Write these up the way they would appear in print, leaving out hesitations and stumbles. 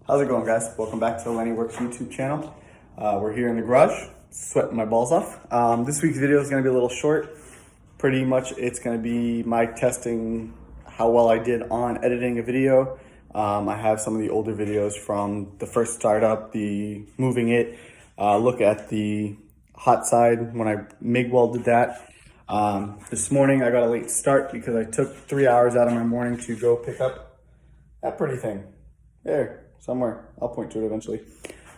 How's it going, guys? Welcome back to the Lenny Works YouTube channel. We're here in the garage, sweating my balls off. This week's video is going to be a little short. Pretty much it's going to be my testing how well I did on editing a video. I have some of the older videos from the first startup, the moving it, look at the hot side when I MIG welded that. This morning I got a late start because I took 3 hours out of my morning to go pick up that pretty thing. There. Somewhere. I'll point to it eventually.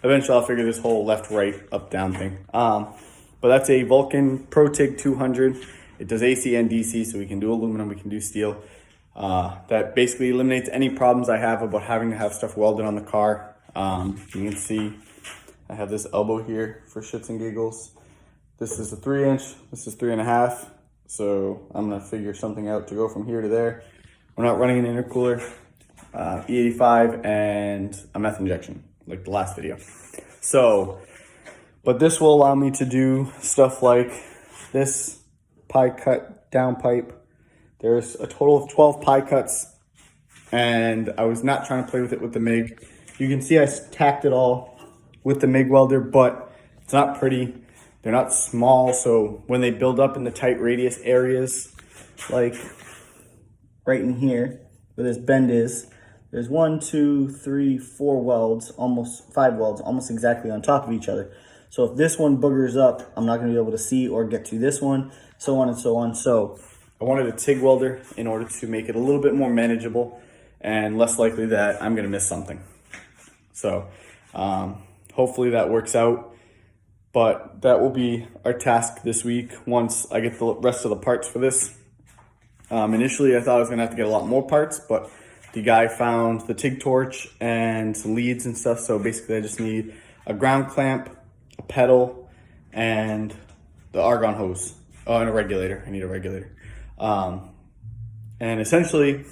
Eventually, I'll figure this whole left, right, up, down thing. But that's a Vulcan ProTig 200. It does AC and DC, so we can do aluminum, we can do steel. That basically eliminates any problems I have about having to have stuff welded on the car. You can see I have this elbow here for shits and giggles. This is a 3-inch. This is 3.5. So I'm going to figure something out to go from here to there. We're not running an intercooler. E85 and a meth injection, like the last video. So, but this will allow me to do stuff like this pie cut down pipe. There's a total of 12 pie cuts, and I was not trying to play with it with the MIG. You can see I tacked it all with the MIG welder, but it's not pretty. They're not small, so when they build up in the tight radius areas, like right in here where this bend is, there's 1, 2, 3, 4 welds, almost 5 welds, almost exactly on top of each other. So if this one boogers up, I'm not going to be able to see or get to this one, so on and so on. So I wanted a TIG welder in order to make it a little bit more manageable and less likely that I'm going to miss something. So hopefully that works out. But that will be our task this week once I get the rest of the parts for this. Initially, I thought I was going to have to get a lot more parts, but the guy found the TIG torch and some leads and stuff. So basically I just need a ground clamp, a pedal, and the argon hose. Oh, and a regulator. I need a regulator. And essentially,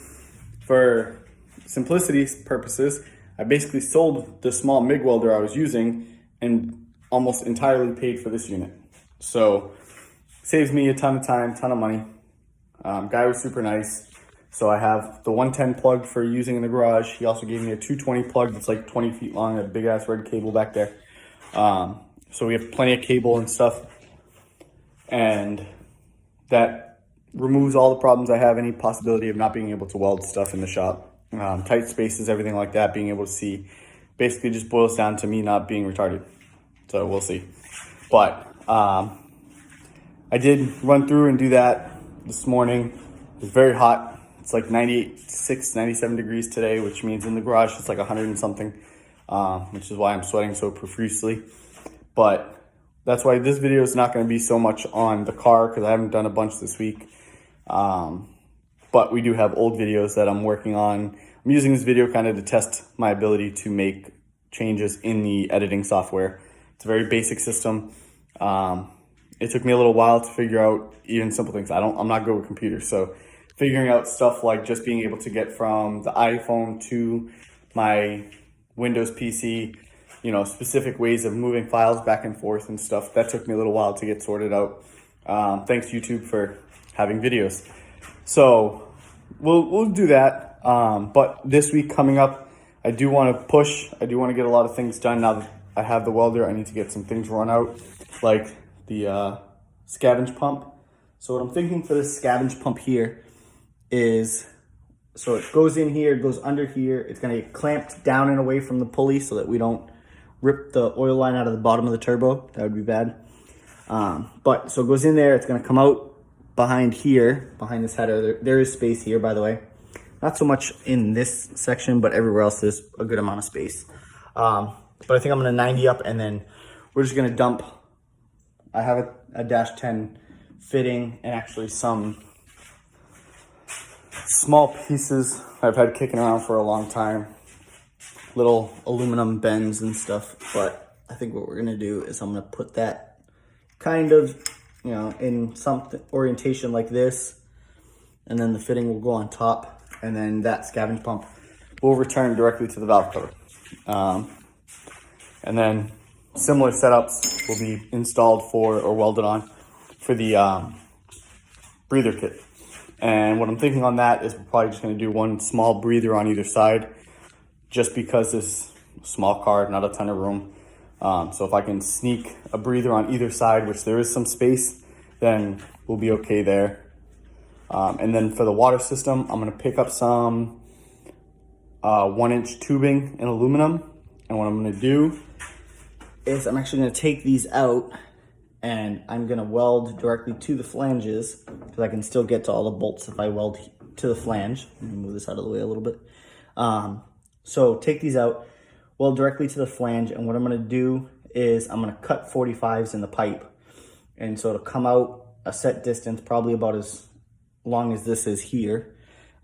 for simplicity's purposes, I basically sold the small MIG welder I was using and almost entirely paid for this unit. So saves me a ton of time, ton of money. Guy was super nice. So I have the 110 plug for using in the garage. He also gave me a 220 plug that's like 20 feet long, a big ass red cable back there. So we have plenty of cable and stuff. And that removes all the problems I have, any possibility of not being able to weld stuff in the shop. Tight spaces, everything like that, being able to see. Basically just boils down to me not being retarded. So we'll see. But I did run through and do that this morning. It was very hot. It's like 96, 97 degrees today, which means in the garage it's like 100 and something, which is why I'm sweating so profusely. But that's why this video is not going to be so much on the car because I haven't done a bunch this week. But we do have old videos that I'm working on. I'm using this video kind of to test my ability to make changes in the editing software. It's a very basic system. It took me a little while to figure out even simple things. I'm not good with computers, so figuring out stuff like just being able to get from the iPhone to my Windows PC, you know, specific ways of moving files back and forth and stuff. That took me a little while to get sorted out. Thanks YouTube for having videos. So we'll do that. But this week coming up, I do want to push. I do want to get a lot of things done now that I have the welder. I need to get some things run out, like the scavenge pump. So what I'm thinking for this scavenge pump here is, so it goes in here, it goes under here. It's going to get clamped down and away from the pulley so that we don't rip the oil line out of the bottom of the turbo. That would be bad. But so it goes in there. It's going to come out behind here, behind this header. There is space here, by the way. Not so much in this section, but everywhere else there's a good amount of space. But I think I'm going to 90 up, and then we're just going to dump. I have a dash 10 fitting and actually some small pieces I've had kicking around for a long time, little aluminum bends and stuff. But I think what we're gonna do is I'm gonna put that kind of, you know, in some orientation like this, and then the fitting will go on top, and then that scavenge pump will return directly to the valve cover. And then similar setups will be installed for or welded on for the breather kit. And what I'm thinking on that is we're probably just going to do one small breather on either side, just because this small car, not a ton of room. So if I can sneak a breather on either side, which there is some space, then we'll be okay there. And then for the water system, I'm gonna pick up some 1-inch tubing in aluminum. And what I'm gonna do is I'm actually gonna take these out and I'm gonna weld directly to the flanges because I can still get to all the bolts if I weld to the flange. Let me move this out of the way a little bit. So take these out, weld directly to the flange, and what I'm gonna do is I'm gonna cut 45s in the pipe. And so it'll come out a set distance, probably about as long as this is here.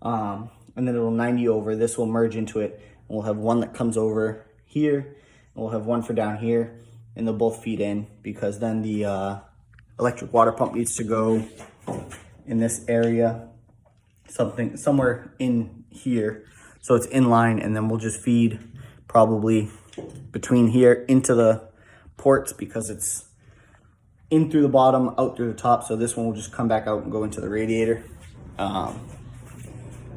And then it'll 90 over, this will merge into it, and we'll have one that comes over here, and we'll have one for down here, and they'll both feed in, because then the electric water pump needs to go in this area, somewhere in here, so it's in line, and then we'll just feed probably between here into the ports, because it's in through the bottom, out through the top. So this one will just come back out and go into the radiator.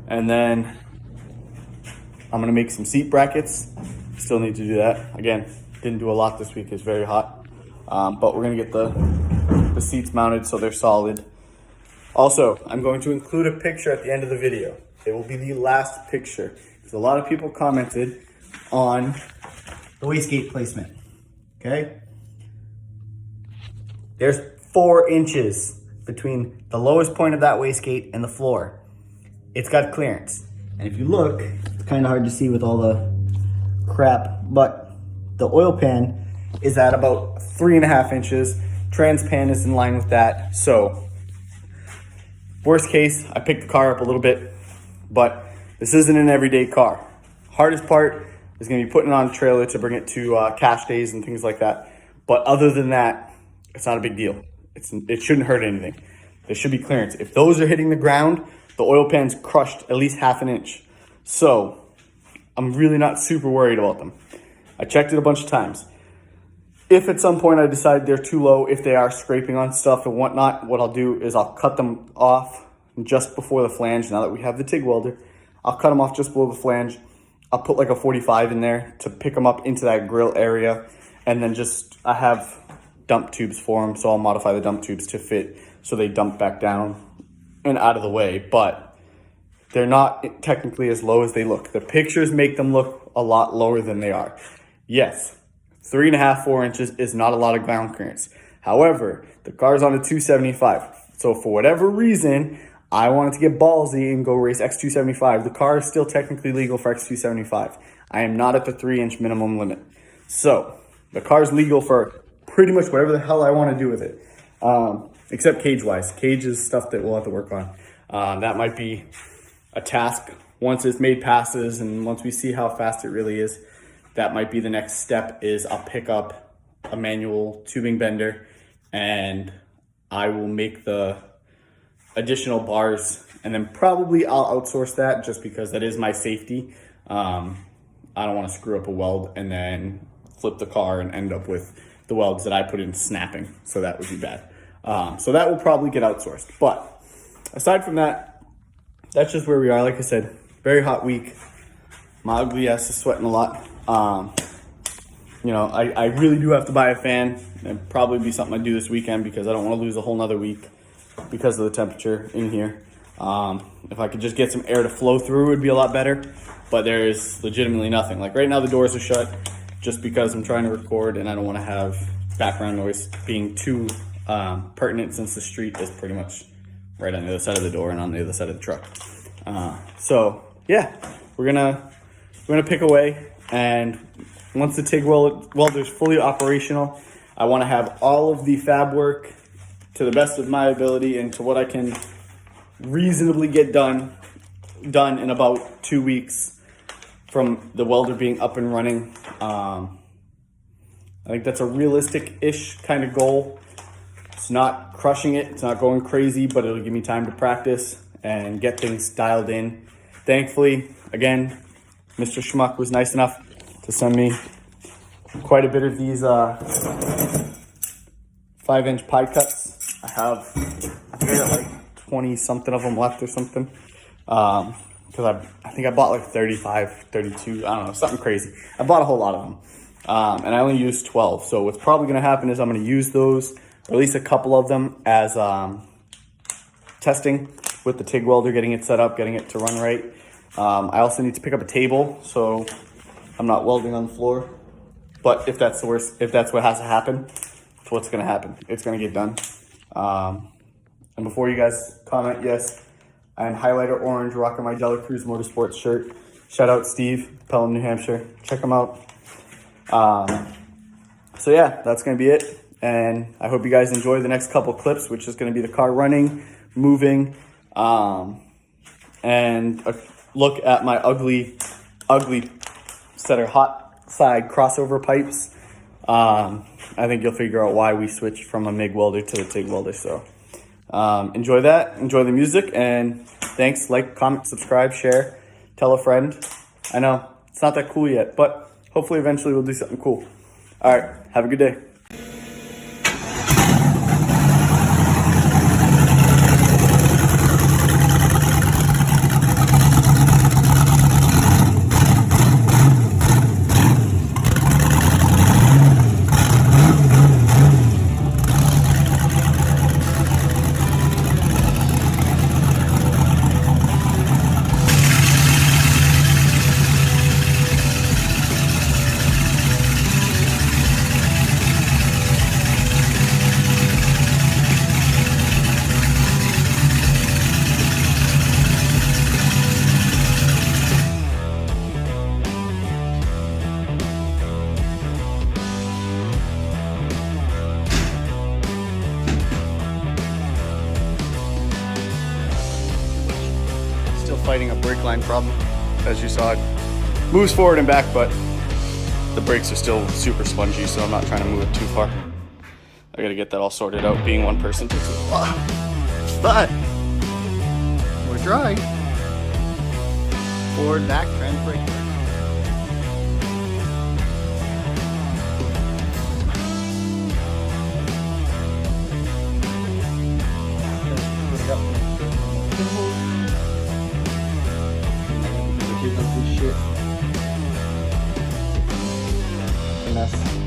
And then I'm gonna make some seat brackets. Still need to do that. Again, didn't do a lot this week, it's very hot. But we're gonna get the seats mounted so they're solid. Also, I'm going to include a picture at the end of the video. It will be the last picture, because a lot of people commented on the wastegate placement, okay? There's 4 inches between the lowest point of that wastegate and the floor. It's got clearance. And if you look, it's kind of hard to see with all the crap, but the oil pan is at about 3.5 inches. Trans pan is in line with that. So worst case, I picked the car up a little bit, but this isn't an everyday car. Hardest part is gonna be putting it on a trailer to bring it to cash days and things like that. But other than that, it's not a big deal. It shouldn't hurt anything. There should be clearance. If those are hitting the ground, the oil pan's crushed at least 1/2 inch. So I'm really not super worried about them. I checked it a bunch of times. If at some point I decide they're too low, if they are scraping on stuff and whatnot, what I'll do is I'll cut them off just before the flange. Now that we have the TIG welder, I'll cut them off just below the flange. I'll put like a 45 in there to pick them up into that grill area. And then I have dump tubes for them, so I'll modify the dump tubes to fit so they dump back down and out of the way. But they're not technically as low as they look. The pictures make them look a lot lower than they are. Yes, 3.5, 4 inches is not a lot of ground clearance. However, the car's on a 275. So for whatever reason, I wanted to get ballsy and go race X275. The car is still technically legal for X275. I am not at the 3-inch minimum limit. So the car's legal for pretty much whatever the hell I want to do with it. Except cage-wise. Cage is stuff that we'll have to work on. That might be a task once it's made passes and once we see how fast it really is. That might be the next step, is I'll pick up a manual tubing bender and I will make the additional bars, and then probably I'll outsource that just because that is my safety. I don't want to screw up a weld and then flip the car and end up with the welds that I put in snapping. So that would be bad. So that will probably get outsourced. But aside from that, that's just where we are. Like I said, very hot week. My ugly ass is sweating a lot. You know, I really do have to buy a fan. It'd probably be something I do this weekend because I don't want to lose a whole nother week because of the temperature in here. If I could just get some air to flow through, it would be a lot better. But there is legitimately nothing. Like right now, the doors are shut just because I'm trying to record and I don't want to have background noise being too pertinent, since the street is pretty much right on the other side of the door and on the other side of the truck. So yeah, we're gonna pick away, and once the TIG welder is fully operational, I want to have all of the fab work to the best of my ability and to what I can reasonably get done in about 2 weeks from the welder being up and running. I think that's a realistic-ish kind of goal. It's not crushing it, it's not going crazy, but it'll give me time to practice and get things dialed in. Thankfully, again, Mr. Schmuck was nice enough to send me quite a bit of these 5-inch pie cuts. I think I got like 20 something of them left or something. because I think I bought like 35, 32, I don't know, something crazy. I bought a whole lot of them. And I only used 12. So what's probably going to happen is I'm going to use those, or at least a couple of them, as testing with the TIG welder, getting it set up, getting it to run right. I also need to pick up a table so I'm not welding on the floor. But if that's the worst, if that's what has to happen, it's what's going to happen. It's going to get done. And before you guys comment, yes, I am highlighter orange, rocking my Jelly Cruise Motorsports shirt. Shout out Steve, Pelham, New Hampshire. Check him out. So yeah, that's going to be it. And I hope you guys enjoy the next couple clips, which is going to be the car running, moving, and a look at my ugly set of hot side crossover pipes. I think you'll figure out why we switched from a MIG welder to the TIG welder. So enjoy that, enjoy the music, and thanks. Like, comment, subscribe, share, tell a friend. I know it's not that cool yet, but hopefully eventually we'll do something cool. All right, have a good day. Fighting a brake line problem. As you saw, it moves forward and back, but the brakes are still super spongy, so I'm not trying to move it too far. I gotta get that all sorted out. Being one person takes a while, but we're trying. Forward, back, trans brake. Shit. Finesse.